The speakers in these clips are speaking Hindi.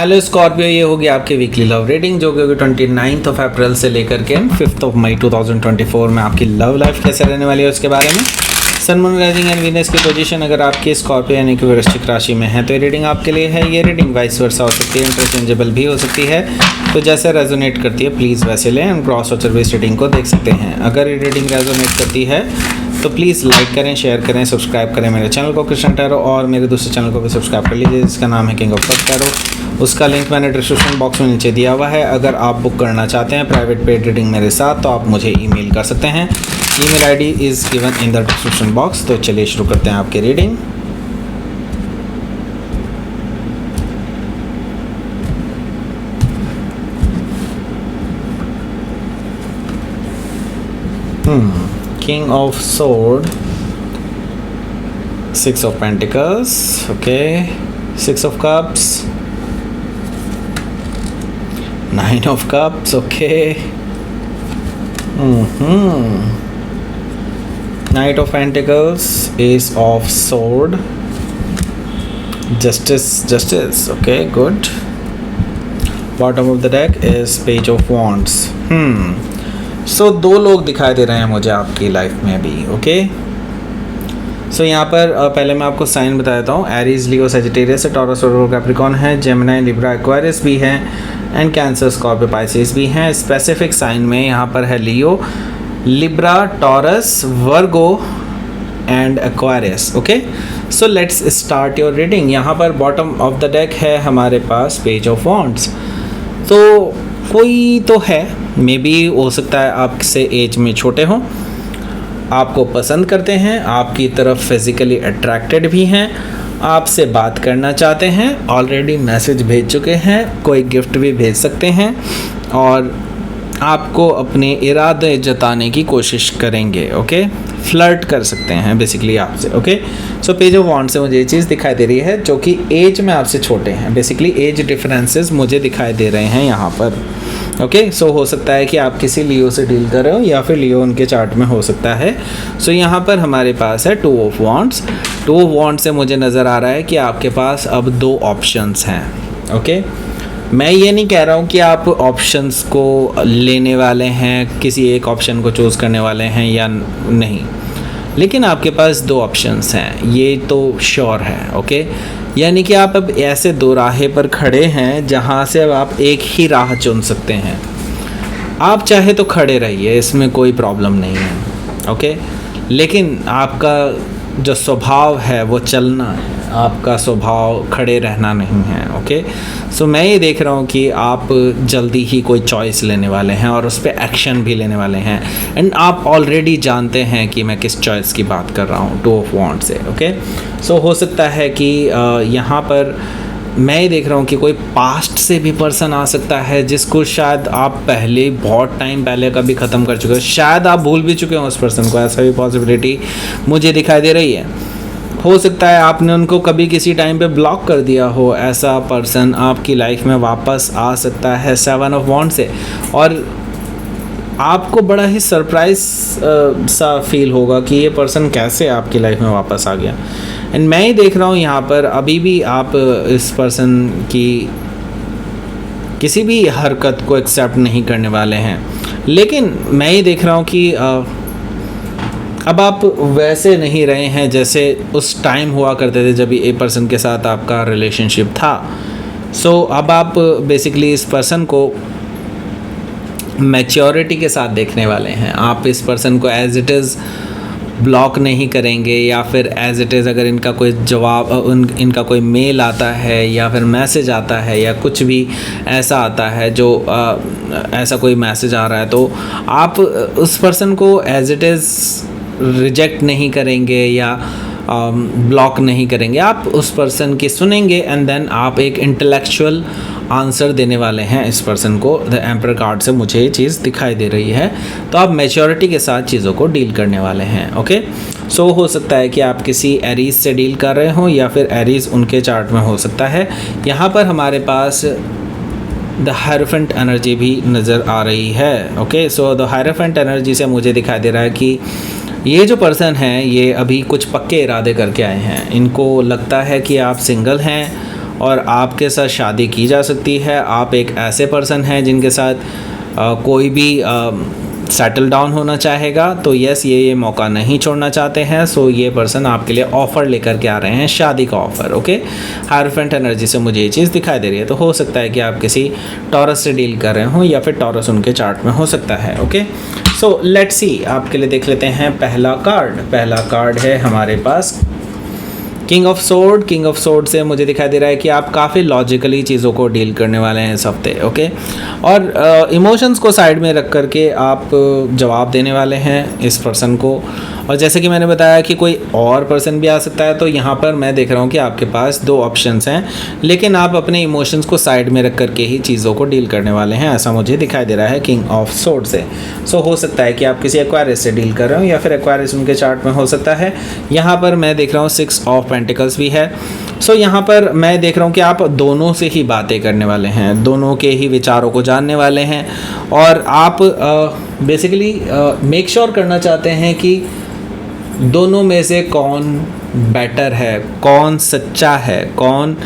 हेलो स्कॉर्पियो, ये होगी आपकी वीकली लव रीडिंग जो कि होगी 29 अप्रैल से लेकर के 5 मई 2024 में आपकी लव लाइफ कैसे रहने वाली है उसके बारे में। Sun moon rising and Venus की पोजीशन अगर आपकी स्कॉर्पियो यानी कि वृश्चिक राशि में है तो ये रीडिंग आपके लिए है। ये रीडिंग वाइस वर्सा हो सकती है, इंटरचेंजेबल भी हो सकती है, तो जैसे रेजोनेट करती है प्लीज़ वैसे लें and cross watcher based reading को देख सकते हैं। अगर ये रीडिंग रेजोनेट करती है तो प्लीज़ लाइक करें, शेयर करें, सब्सक्राइब करें मेरे चैनल को कृष्ण टैरो, और मेरे दूसरे चैनल को भी सब्सक्राइब कर लीजिए जिसका नाम है किंग ऑफ कप्स टैरो। उसका लिंक मैंने डिस्क्रिप्शन बॉक्स में नीचे दिया हुआ है। अगर आप बुक करना चाहते हैं प्राइवेट पेड रीडिंग मेरे साथ तो आप मुझे ईमेल कर सकते हैं। Email ID is given in the description box. तो चलिए शुरू करते हैं आपकी reading. King of Sword, Six of Pentacles, okay, Six of Cups, Nine of Cups, okay, Knight of Pentacles, Ace of Sword, Justice, okay, good. Bottom of the deck is Page of Wands. सो दो लोग दिखाई दे रहे हैं मुझे आपकी लाइफ में भी, ओके। सो यहाँ पर पहले मैं आपको साइन बता देता हूँ। एरीज, लियो, सजिटेरियस है, टॉरस और कैप्रिकॉर्न है, जेमिनी, लिब्रा, एक्वारियस भी है एंड कैंसर, स्कॉर्पियो, पाइसेस भी हैं। स्पेसिफिक साइन में यहाँ पर है Leo, Libra, Taurus, Virgo and Aquarius, okay. So let's start your reading. यहाँ पर बॉटम ऑफ द डेक है हमारे पास पेज ऑफ वॉन्ड्स। तो कोई तो है, मे बी हो सकता है आपसे एज में छोटे हों, आपको पसंद करते हैं, आपकी तरफ फिज़िकली अट्रैक्टेड भी हैं, आपसे बात करना चाहते हैं, ऑलरेडी मैसेज भेज चुके हैं, कोई गिफ्ट भी भेज सकते हैं और आपको अपने इरादे जताने की कोशिश करेंगे, ओके। फ्लर्ट कर सकते हैं बेसिकली आपसे, okay. So page of wand से मुझे ये चीज़ दिखाई दे रही है जो कि एज में आपसे छोटे हैं। बेसिकली एज डिफरेंसेस मुझे दिखाई दे रहे हैं यहाँ पर, ओके। सो हो सकता है कि आप किसी लियो से डील कर रहे हो या फिर लियो उनके चार्ट में हो सकता है। सो यहाँ पर हमारे पास है two of wands. Two of wand से मुझे नज़र आ रहा है कि आपके पास अब दो ऑप्शंस हैं, ओके। मैं ये नहीं कह रहा हूँ कि आप ऑप्शंस को लेने वाले हैं, किसी एक ऑप्शन को चूज़ करने वाले हैं या नहीं, लेकिन आपके पास दो ऑप्शंस हैं, ये तो श्योर है, ओके। यानी कि आप अब ऐसे दो राहें पर खड़े हैं जहाँ से अब आप एक ही राह चुन सकते हैं। आप चाहे तो खड़े रहिए, इसमें कोई प्रॉब्लम नहीं है, ओके। लेकिन आपका जो स्वभाव है वो चलना है, आपका स्वभाव खड़े रहना नहीं है, ओके। सो मैं ये देख रहा हूँ कि आप जल्दी ही कोई चॉइस लेने वाले हैं और उस पर एक्शन भी लेने वाले हैं एंड आप ऑलरेडी जानते हैं कि मैं किस चॉइस की बात कर रहा हूँ, टू ऑफ वॉन्ड से, ओके। सो हो सकता है कि यहाँ पर मैं ये देख रहा हूँ कि कोई पास्ट से भी पर्सन आ सकता है जिसको शायद आप पहले बहुत टाइम पहले कभी ख़त्म कर चुके हो, शायद आप भूल भी चुके हो उस पर्सन को, ऐसा भी पॉसिबिलिटी मुझे दिखाई दे रही है। हो सकता है आपने उनको कभी किसी टाइम पे ब्लॉक कर दिया हो, ऐसा पर्सन आपकी लाइफ में वापस आ सकता है 7 ऑफ वॉन्ड से, और आपको बड़ा ही सरप्राइज सा फील होगा कि ये पर्सन कैसे आपकी लाइफ में वापस आ गया। एंड मैं ही देख रहा हूँ यहाँ पर अभी भी आप इस पर्सन की किसी भी हरकत को एक्सेप्ट नहीं करने वाले हैं, लेकिन मैं ही देख रहा हूँ कि अब आप वैसे नहीं रहे हैं जैसे उस टाइम हुआ करते थे जब ये पर्सन के साथ आपका रिलेशनशिप था। सो अब आप बेसिकली इस पर्सन को मैच्योरिटी के साथ देखने वाले हैं। आप इस पर्सन को एज इट इज़ ब्लॉक नहीं करेंगे, या फिर एज इट इज़ अगर इनका कोई जवाब, इनका कोई मेल आता है या फिर मैसेज आता है या कुछ भी ऐसा आता है जो ऐसा कोई मैसेज आ रहा है तो आप उस पर्सन को एज इट इज़ रिजेक्ट नहीं करेंगे या ब्लॉक नहीं करेंगे। आप उस पर्सन की सुनेंगे एंड देन आप एक इंटेलेक्चुअल आंसर देने वाले हैं इस पर्सन को। द एम्पर कार्ड से मुझे ये चीज़ दिखाई दे रही है, तो आप मैच्योरिटी के साथ चीज़ों को डील करने वाले हैं, ओके। सो हो सकता है कि आप किसी एरीज से डील कर रहे हों या फिर एरीज उनके चार्ट में हो सकता है। यहाँ पर हमारे पास द हायरोफेंट एनर्जी भी नज़र आ रही है, okay. So the hierophant energy से मुझे दिखाई दे रहा है कि ये जो पर्सन हैं ये अभी कुछ पक्के इरादे करके आए हैं। इनको लगता है कि आप सिंगल हैं और आपके साथ शादी की जा सकती है। आप एक ऐसे पर्सन हैं जिनके साथ कोई भी सेटल डाउन होना चाहेगा, तो यस ये मौका नहीं छोड़ना चाहते हैं। सो ये पर्सन आपके लिए ऑफ़र लेकर के आ रहे हैं, शादी का ऑफ़र। ओके, हायरफेंट एनर्जी से मुझे ये चीज़ दिखाई दे रही है। तो हो सकता है कि आप किसी टॉरस से डील कर रहे हों या फिर टॉरस उनके चार्ट में हो सकता है। ओके, सो लेट्स सी, आपके लिए देख लेते हैं पहला कार्ड है हमारे पास किंग ऑफ सोर्ड से मुझे दिखाई दे रहा है कि आप काफ़ी लॉजिकली चीज़ों को डील करने वाले हैं इस हफ्ते। ओके, और इमोशंस को साइड में रख करके आप जवाब देने वाले हैं इस पर्सन को। और जैसे कि मैंने बताया कि कोई और पर्सन भी आ सकता है, तो यहाँ पर मैं देख रहा हूँ कि आपके पास 2 ऑप्शंस हैं, लेकिन आप अपने इमोशंस को साइड में रख करके ही चीज़ों को डील करने वाले हैं, ऐसा मुझे दिखाई दे रहा है किंग ऑफ सोर्ड से। सो हो सकता है कि आप किसी एक्वायरियस से डील कर रहे हो या फिर एक्वायरियस उनके चार्ट में हो सकता है। यहाँ पर मैं देख रहा हूँ 6 ऑफ पेंटिकल्स भी है। सो यहाँ पर मैं देख रहा हूँ कि आप दोनों से ही बातें करने वाले हैं, दोनों के ही विचारों को जानने वाले हैं, और आप बेसिकली मेक श्योर करना चाहते हैं कि दोनों में से कौन बेटर है, कौन सच्चा है, कौन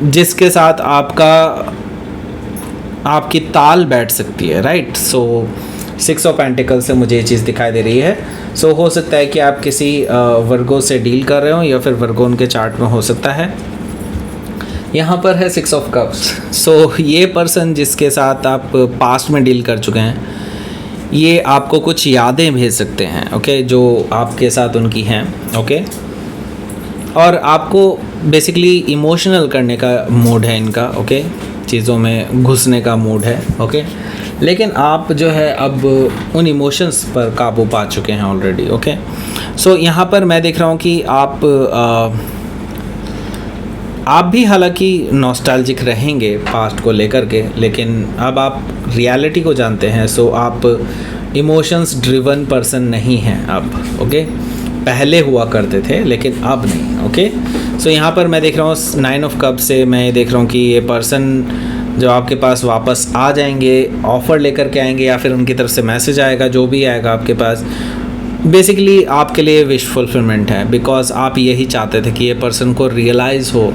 जिसके साथ आपकी ताल बैठ सकती है, राइट। सो 6 ऑफ पेंटिकल से मुझे ये चीज़ दिखाई दे रही है। सो हो सकता है कि आप किसी वर्गो से डील कर रहे हो या फिर वर्गो उनके चार्ट में हो सकता है। यहाँ पर है 6 ऑफ कप्स। सो ये पर्सन जिसके साथ आप पास्ट में डील कर चुके हैं, ये आपको कुछ यादें भेज सकते हैं, ओके, जो आपके साथ उनकी हैं, ओके, और आपको बेसिकली इमोशनल करने का मूड है इनका, ओके, चीज़ों में घुसने का मूड है, ओके, लेकिन आप जो है अब उन इमोशंस पर काबू पा चुके हैं ऑलरेडी। ओके, सो यहाँ पर मैं देख रहा हूँ कि आप भी हालांकि नॉस्टैल्जिक रहेंगे पास्ट को लेकर के, लेकिन अब आप रियलिटी को जानते हैं। सो आप इमोशंस ड्रिवन पर्सन नहीं हैं अब, ओके, पहले हुआ करते थे लेकिन अब नहीं। ओके, सो यहाँ पर मैं देख रहा हूँ 9 ऑफ कप से मैं देख रहा हूँ कि ये पर्सन जो आपके पास वापस आ जाएंगे, ऑफ़र लेकर के आएंगे या फिर उनकी तरफ से मैसेज आएगा, जो भी आएगा आपके पास, बेसिकली आपके लिए विश फुलफिलमेंट है। बिकॉज आप यही चाहते थे कि ये पर्सन को रियलाइज़ हो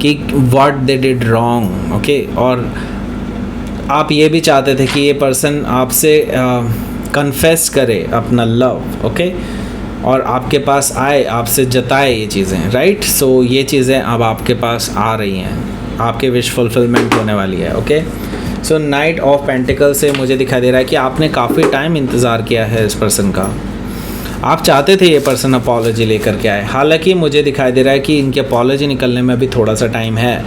कि what they did wrong, okay, और आप ये भी चाहते थे कि ये पर्सन आपसे कन्फेस करे अपना लव, ओके, और आपके पास आए, आपसे जताए ये चीज़ें, राइट। सो ये चीज़ें अब आपके पास आ रही हैं, आपके विश फुलफिलमेंट होने वाली है। Okay, so night of pentacle से मुझे दिखाई दे रहा है कि आपने काफ़ी टाइम इंतज़ार किया है इस पर्सन का। आप चाहते थे ये पर्सन अपॉलॉजी लेकर के आए, हालांकि मुझे दिखाई दे रहा है कि इनकी अपॉलॉजी निकलने में अभी थोड़ा सा टाइम है,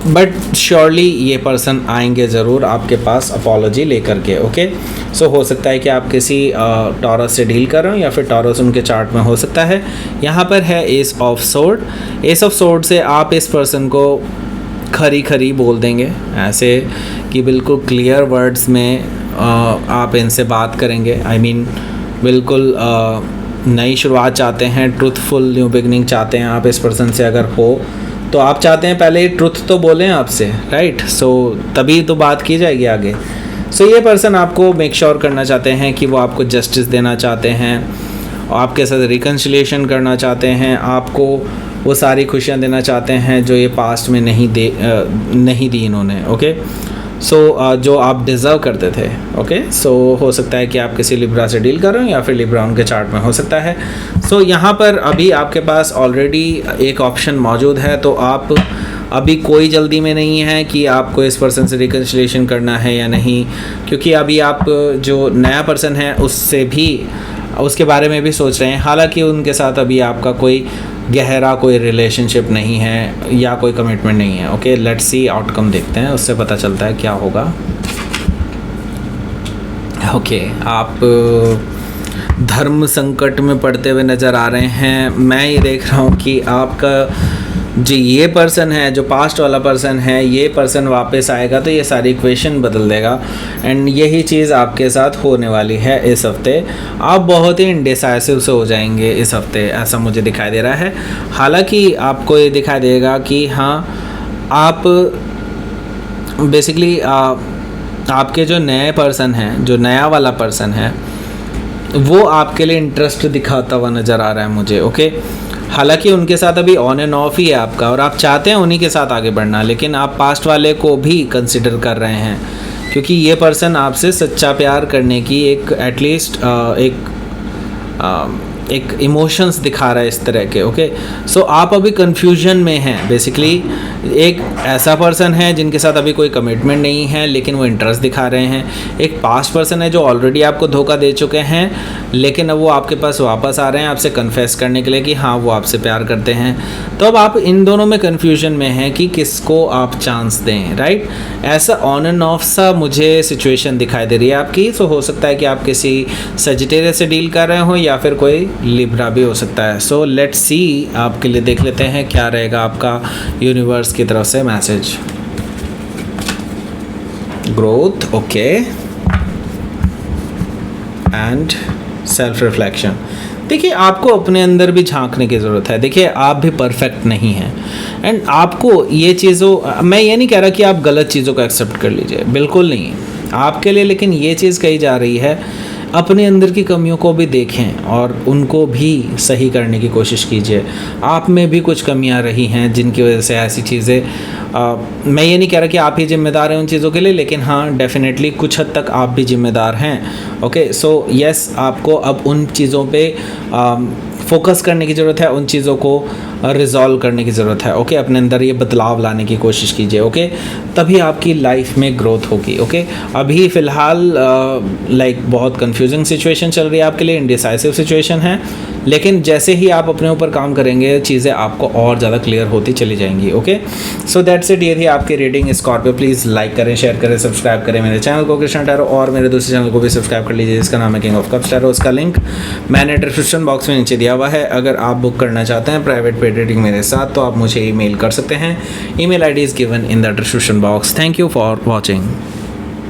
बट श्योरली ये पर्सन आएंगे ज़रूर आपके पास अपॉलॉजी लेकर के। ओके, सो हो सकता है कि आप किसी टॉरस से डील कर रहे हो या फिर टॉरस उनके चार्ट में हो सकता है। यहाँ पर है S of sword. S of sword से आप इस पर्सन को खरी बोल देंगे, ऐसे कि बिल्कुल क्लियर वर्ड्स में आप इनसे बात करेंगे। आई मीन बिल्कुल नई शुरुआत चाहते हैं, ट्रूथफुल न्यू बिगनिंग चाहते हैं आप इस पर्सन से। अगर हो तो आप चाहते हैं पहले ट्रुथ तो बोलें आपसे, राइट। सो तभी तो बात की जाएगी आगे। सो ये पर्सन आपको मेक श्योर करना चाहते हैं कि वो आपको जस्टिस देना चाहते हैं, आपके साथ रिकन्सिलिएशन करना चाहते हैं, आपको वो सारी खुशियाँ देना चाहते हैं जो ये पास्ट में नहीं दी इन्होंने। ओके, सो जो आप डिज़र्व करते थे। ओके, सो हो सकता है कि आप किसी लिब्रा से डील कर रहे हो या फिर लिब्रा उनके चार्ट में हो सकता है। सो यहाँ पर अभी आपके पास ऑलरेडी एक ऑप्शन मौजूद है, तो आप अभी कोई जल्दी में नहीं है कि आपको इस पर्सन से रिकन्सिलिएशन करना है या नहीं, क्योंकि अभी आप जो नया पर्सन है उसके बारे में भी सोच रहे हैं। हालांकि उनके साथ अभी आपका कोई गहरा कोई रिलेशनशिप नहीं है या कोई कमिटमेंट नहीं है। ओके, लेट्स सी आउटकम देखते हैं, उससे पता चलता है क्या होगा। ओके, आप धर्म संकट में पड़ते हुए नज़र आ रहे हैं। मैं ये देख रहा हूँ कि आपका जो ये पर्सन है, जो पास्ट वाला पर्सन है, ये पर्सन वापस आएगा तो ये सारी इक्वेशन बदल देगा, एंड यही चीज़ आपके साथ होने वाली है इस हफ्ते। आप बहुत ही इंडिसाइसिव से हो जाएंगे इस हफ्ते, ऐसा मुझे दिखाई दे रहा है। हालांकि आपको ये दिखाई देगा कि हाँ, आप बेसिकली आपके जो नए पर्सन हैं, जो नया वाला पर्सन है, वो आपके लिए इंटरेस्ट दिखाता हुआ नज़र आ रहा है मुझे। ओके, हालांकि उनके साथ अभी ऑन एंड ऑफ ही है आपका, और आप चाहते हैं उन्हीं के साथ आगे बढ़ना, लेकिन आप पास्ट वाले को भी कंसिडर कर रहे हैं, क्योंकि ये पर्सन आपसे सच्चा प्यार करने की एक एटलीस्ट एक इमोशंस दिखा रहा है इस तरह के। ओके, सो आप अभी कन्फ्यूजन में हैं बेसिकली। एक ऐसा पर्सन है जिनके साथ अभी कोई कमिटमेंट नहीं है लेकिन वो इंटरेस्ट दिखा रहे हैं। एक पास्ट पर्सन है जो ऑलरेडी आपको धोखा दे चुके हैं, लेकिन अब वो आपके पास वापस आ रहे हैं आपसे कन्फेस करने के लिए कि हाँ वो आपसे प्यार करते हैं। तो अब आप इन दोनों में कन्फ्यूजन में हैं कि किसको आप चांस दें, राइट। ऐसा ऑन एंड ऑफ सा मुझे सिचुएशन दिखाई दे रही है आपकी। सो हो सकता है कि आप किसी सजिटेरियस से डील कर रहे हो या फिर कोई लिब्रा भी हो सकता है। सो लेट्स सी, आपके लिए देख लेते हैं क्या रहेगा आपका यूनिवर्स की तरफ से message. Growth, okay, and self reflection. देखिए, आपको अपने अंदर भी झांकने की ज़रूरत है। देखिए, आप भी परफेक्ट नहीं हैं, एंड आपको ये चीज़ों, मैं ये नहीं कह रहा कि आप गलत चीज़ों को एक्सेप्ट कर लीजिए, बिल्कुल नहीं आपके लिए, लेकिन ये चीज़ कही जा रही है अपने अंदर की कमियों को भी देखें और उनको भी सही करने की कोशिश कीजिए। आप में भी कुछ कमियां रही हैं जिनकी वजह से ऐसी चीज़ें, मैं ये नहीं कह रहा कि आप ही जिम्मेदार हैं उन चीज़ों के लिए, लेकिन हाँ डेफिनेटली कुछ हद तक आप भी जिम्मेदार हैं। ओके, सो यस, आपको अब उन चीज़ों पे फोकस करने की ज़रूरत है, उन चीज़ों को रिजॉल्व करने की ज़रूरत है। ओके, अपने अंदर ये बदलाव लाने की कोशिश कीजिए। ओके, तभी आपकी लाइफ में ग्रोथ होगी। ओके, अभी फ़िलहाल लाइक बहुत कंफ्यूजिंग सिचुएशन चल रही है आपके लिए, इनडिसाइसिव सिचुएशन है, लेकिन जैसे ही आप अपने ऊपर काम करेंगे चीज़ें आपको और ज़्यादा क्लियर होती चली जाएंगी। ओके, सो दैट्स इट, ये थी आपकी रीडिंग स्कॉर्पियो। प्लीज़ लाइक करें, शेयर करें, सब्सक्राइब करें मेरे चैनल को कृष्ण टैरो, और मेरे दूसरे चैनल को भी सब्सक्राइब कर लीजिए जिसका नाम है किंग ऑफ कप्स टैरो। उसका लिंक मैंने डिस्क्रिप्शन बॉक्स में नीचे दिया हुआ है। अगर आप बुक करना चाहते हैं प्राइवेट पेड रीडिंग मेरे साथ तो आप मुझे ईमेल कर सकते हैं। Email ID is given in the description box. Thank you for watching.